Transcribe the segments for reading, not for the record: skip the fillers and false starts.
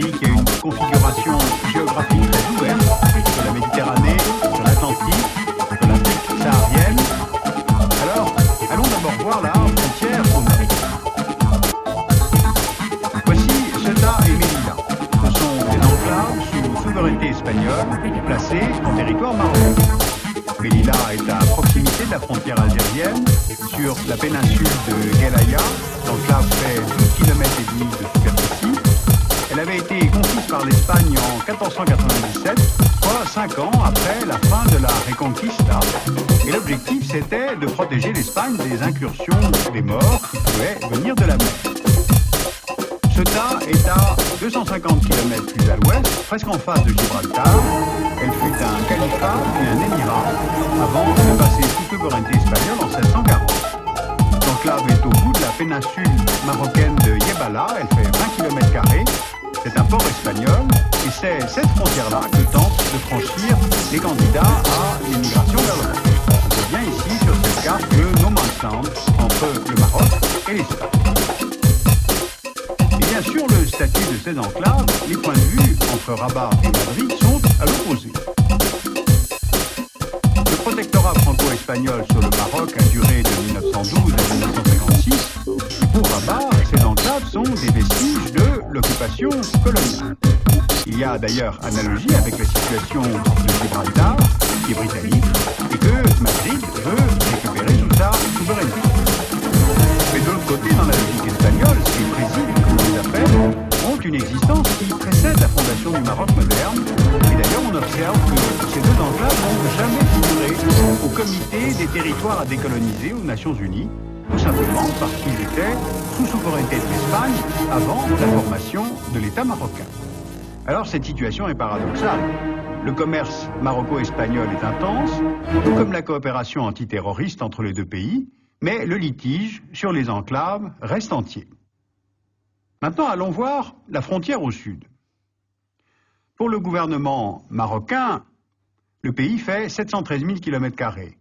pays qui a une configuration géographique très ouverte sur la Méditerranée, sur l'Atlantique, sur l'Afrique saharienne. Alors, allons d'abord voir la frontière au nord. Voici Ceuta et Melilla. Ce sont des enclaves sous souveraineté espagnole placées en territoire marocain. Melilla est à proximité de la frontière algérienne, sur la péninsule de Guelaya. L'enclave fait 12 km et demi de superficie. Elle avait été conquise par l'Espagne en 1497, soit 5 ans après la fin de la Reconquista. Et l'objectif, c'était de protéger l'Espagne des incursions des morts qui pouvaient venir de la mer. Ceuta est à 250 km plus à l'ouest, presque en face de Gibraltar. Elle fut un califat puis un émirat avant de passer sous souveraineté espagnole en 1640. L'enclave est au bout de la péninsule marocaine de Yebala. Elle fait 20 km². C'est un port espagnol et c'est cette frontière-là que tentent de franchir les candidats à l'immigration vers l'Europe. On voit bien ici sur cette carte le no man's land entre le Maroc et l'Espagne. Et bien sûr, le statut de ces enclaves, les points de vue entre Rabat et Madrid sont à l'opposé. Le protectorat franco-espagnol sur le Maroc a duré de 1912 à 1956. Et pour Rabat, ces enclaves sont des vestiges de l'occupation coloniale. Il y a d'ailleurs analogie avec la situation de Gibraltar, qui est britannique, et que Madrid veut récupérer sous sa souveraineté. Mais de l'autre côté, dans la logique espagnole, ces présides, comme on les appelle, ont une existence qui précède la fondation du Maroc moderne. Et d'ailleurs, on observe que ces deux enclaves n'ont jamais figuré au comité des territoires à décoloniser aux Nations Unies, tout simplement parce qu'ils étaient sous souveraineté de l'Espagne avant la formation de l'État marocain. Alors cette situation est paradoxale. Le commerce maroco-espagnol est intense, tout comme la coopération antiterroriste entre les deux pays, mais le litige sur les enclaves reste entier. Maintenant, allons voir la frontière au sud. Pour le gouvernement marocain, le pays fait 713 000 km².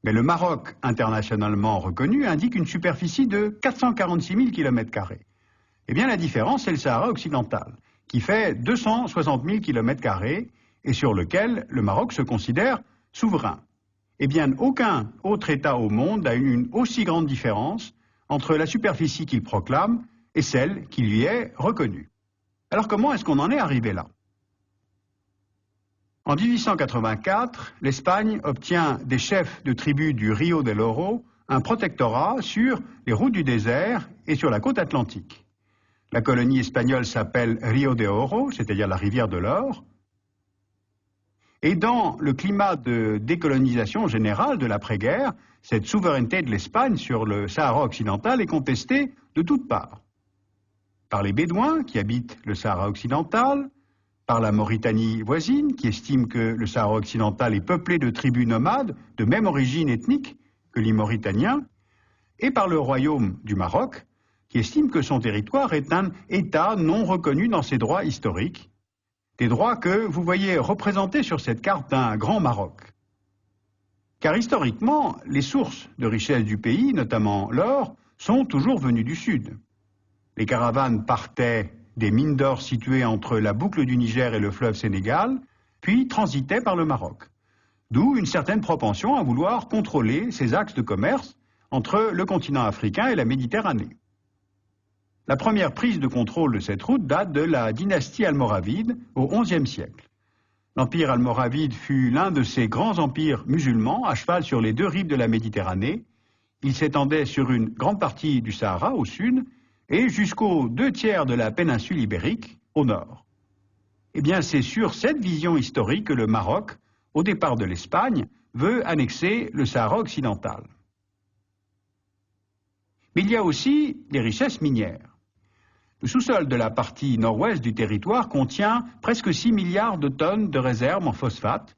Mais le Maroc, internationalement reconnu, indique une superficie de 446 000 km². Eh bien, la différence, c'est le Sahara occidental, qui fait 260 000 km² et sur lequel le Maroc se considère souverain. Eh bien, aucun autre État au monde n'a une aussi grande différence entre la superficie qu'il proclame et celle qui lui est reconnue. Alors, comment est-ce qu'on en est arrivé là? En 1884, l'Espagne obtient des chefs de tribus du Rio del Oro un protectorat sur les routes du désert et sur la côte atlantique. La colonie espagnole s'appelle Rio de Oro, c'est-à-dire la rivière de l'or. Et dans le climat de décolonisation générale de l'après-guerre, cette souveraineté de l'Espagne sur le Sahara occidental est contestée de toutes parts. Par les Bédouins qui habitent le Sahara occidental, par la Mauritanie voisine, qui estime que le Sahara occidental est peuplé de tribus nomades de même origine ethnique que les Mauritaniens, et par le royaume du Maroc, qui estime que son territoire est un État non reconnu dans ses droits historiques, des droits que vous voyez représentés sur cette carte d'un grand Maroc. Car historiquement, les sources de richesse du pays, notamment l'or, sont toujours venues du sud. Les caravanes partaient des mines d'or situées entre la boucle du Niger et le fleuve Sénégal, puis transitaient par le Maroc. D'où une certaine propension à vouloir contrôler ces axes de commerce entre le continent africain et la Méditerranée. La première prise de contrôle de cette route date de la dynastie almoravide au XIe siècle. L'empire almoravide fut l'un de ces grands empires musulmans à cheval sur les deux rives de la Méditerranée. Il s'étendait sur une grande partie du Sahara au sud et jusqu'aux 2/3 de la péninsule ibérique au nord. Eh bien, c'est sur cette vision historique que le Maroc, au départ de l'Espagne, veut annexer le Sahara occidental. Mais il y a aussi des richesses minières. Le sous-sol de la partie nord-ouest du territoire contient presque 6 milliards de tonnes de réserves en phosphate,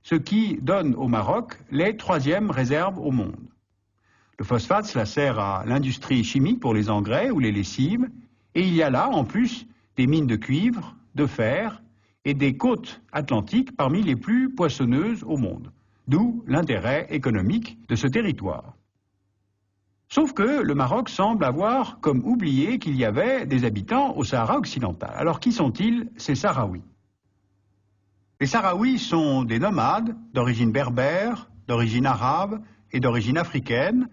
ce qui donne au Maroc les 3e réserves au monde. Le phosphate, cela sert à l'industrie chimique pour les engrais ou les lessives, et il y a là, en plus, des mines de cuivre, de fer et des côtes atlantiques parmi les plus poissonneuses au monde, d'où l'intérêt économique de ce territoire. Sauf que le Maroc semble avoir comme oublié qu'il y avait des habitants au Sahara occidental. Alors qui sont-ils, ces Sahraouis? Les Sahraouis sont des nomades d'origine berbère, d'origine arabe et d'origine africaine.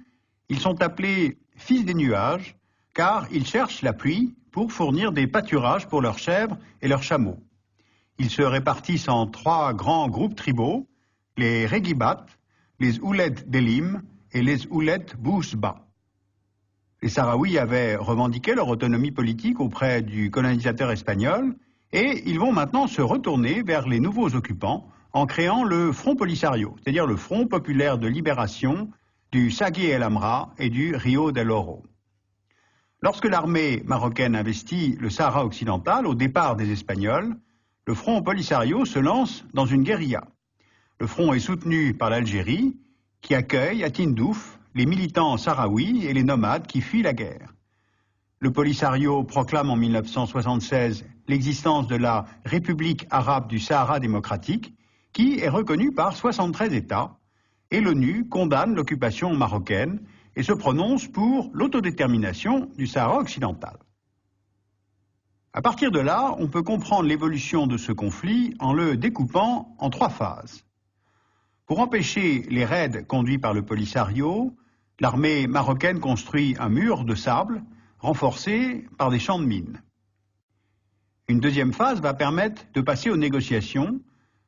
Ils sont appelés fils des nuages car ils cherchent la pluie pour fournir des pâturages pour leurs chèvres et leurs chameaux. Ils se répartissent en 3 grands groupes tribaux, les Regibat, les Ouled Delim et les Ouled Bouzba. Les Sahraouis avaient revendiqué leur autonomie politique auprès du colonisateur espagnol et ils vont maintenant se retourner vers les nouveaux occupants en créant le Front Polisario, c'est-à-dire le Front populaire de libération du Sagui El Amra et du Rio del Oro. Lorsque l'armée marocaine investit le Sahara occidental au départ des Espagnols, le Front Polisario se lance dans une guérilla. Le front est soutenu par l'Algérie, qui accueille à Tindouf les militants sahraouis et les nomades qui fuient la guerre. Le Polisario proclame en 1976 l'existence de la République arabe du Sahara démocratique, qui est reconnue par 73 États, et l'ONU condamne l'occupation marocaine et se prononce pour l'autodétermination du Sahara occidental. À partir de là, on peut comprendre l'évolution de ce conflit en le découpant en 3 phases. Pour empêcher les raids conduits par le Polisario, l'armée marocaine construit un mur de sable renforcé par des champs de mines. Une deuxième phase va permettre de passer aux négociations.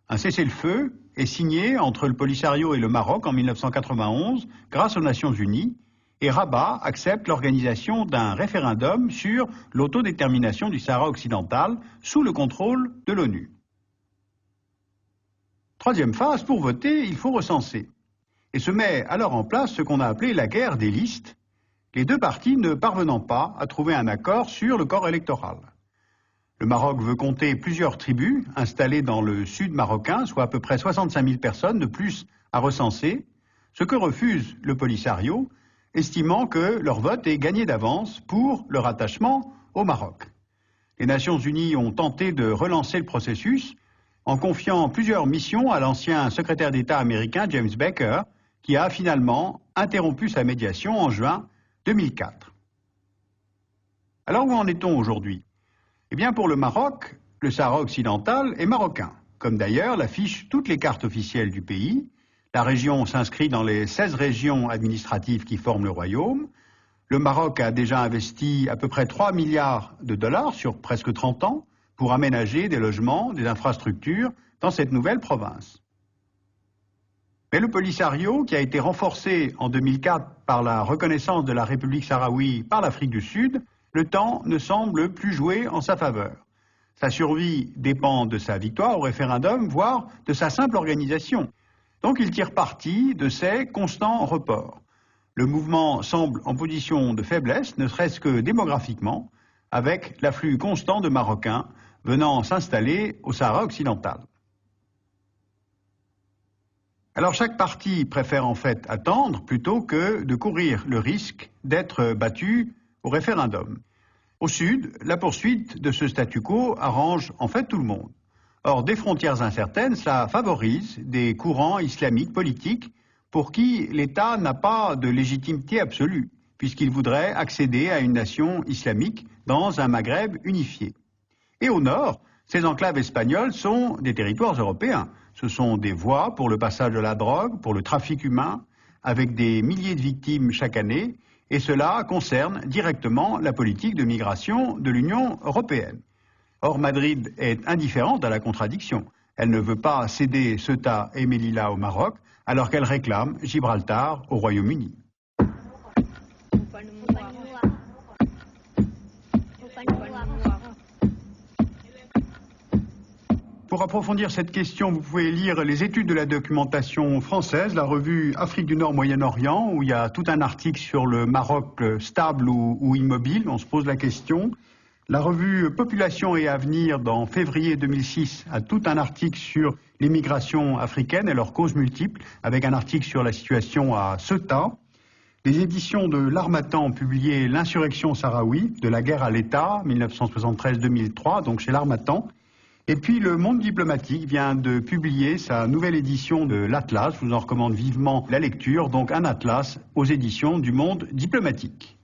Un cessez-le-feu est signé entre le Polisario et le Maroc en 1991 grâce aux Nations Unies et Rabat accepte l'organisation d'un référendum sur l'autodétermination du Sahara occidental sous le contrôle de l'ONU. Troisième phase, pour voter, il faut recenser. Et se met alors en place ce qu'on a appelé la guerre des listes, les 2 parties ne parvenant pas à trouver un accord sur le corps électoral. Le Maroc veut compter plusieurs tribus installées dans le sud marocain, soit à peu près 65 000 personnes de plus à recenser, ce que refuse le Polisario, estimant que leur vote est gagné d'avance pour leur attachement au Maroc. Les Nations Unies ont tenté de relancer le processus en confiant plusieurs missions à l'ancien secrétaire d'État américain James Baker, qui a finalement interrompu sa médiation en juin 2004. Alors où en est-on aujourd'hui? Eh bien pour le Maroc, le Sahara occidental est marocain, comme d'ailleurs l'affichent toutes les cartes officielles du pays. La région s'inscrit dans les 16 régions administratives qui forment le royaume. Le Maroc a déjà investi à peu près 3 milliards de dollars sur presque 30 ans pour aménager des logements, des infrastructures dans cette nouvelle province. Mais le Polisario, qui a été renforcé en 2004 par la reconnaissance de la République sahraoui par l'Afrique du Sud, le temps ne semble plus jouer en sa faveur. Sa survie dépend de sa victoire au référendum, voire de sa simple organisation. Donc il tire parti de ces constants reports. Le mouvement semble en position de faiblesse, ne serait-ce que démographiquement, avec l'afflux constant de Marocains venant s'installer au Sahara occidental. Alors chaque parti préfère en fait attendre plutôt que de courir le risque d'être battu au référendum. Au sud, la poursuite de ce statu quo arrange en fait tout le monde. Or, des frontières incertaines, ça favorise des courants islamiques politiques pour qui l'État n'a pas de légitimité absolue, puisqu'il voudrait accéder à une nation islamique dans un Maghreb unifié. Et au nord, ces enclaves espagnoles sont des territoires européens. Ce sont des voies pour le passage de la drogue, pour le trafic humain, avec des milliers de victimes chaque année, et cela concerne directement la politique de migration de l'Union européenne. Or, Madrid est indifférente à la contradiction. Elle ne veut pas céder Ceuta et Melilla au Maroc, alors qu'elle réclame Gibraltar au Royaume-Uni. Pour approfondir cette question, vous pouvez lire les études de la documentation française, la revue Afrique du Nord-Moyen-Orient, où il y a tout un article sur le Maroc stable ou immobile, on se pose la question. La revue Population et Avenir, dans février 2006, a tout un article sur l'immigration africaine et leurs causes multiples, avec un article sur la situation à Ceuta. Les éditions de l'Harmattan ont publié L'insurrection sahraoui, de la guerre à l'État, 1973-2003, donc chez l'Harmattan. Et puis le Monde diplomatique vient de publier sa nouvelle édition de l'Atlas. Je vous en recommande vivement la lecture, donc un atlas aux éditions du Monde diplomatique.